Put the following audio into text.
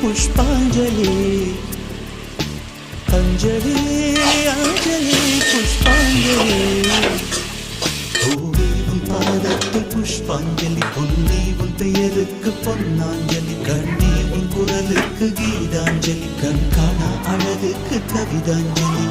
புஷ்பாஞ்சலி அஞ்சலி அஞ்சலி புஷ்பாஞ்சலி பூவே உன் பாதத்தில் புஷ்பாஞ்சலி பொன்னே உன் பெயருக்கு பொன்னாஞ்சலி கண்ணே உன் குரலுக்கு கீதாஞ்சலி கண் காணா அழகுக்கு கவிதாஞ்சலி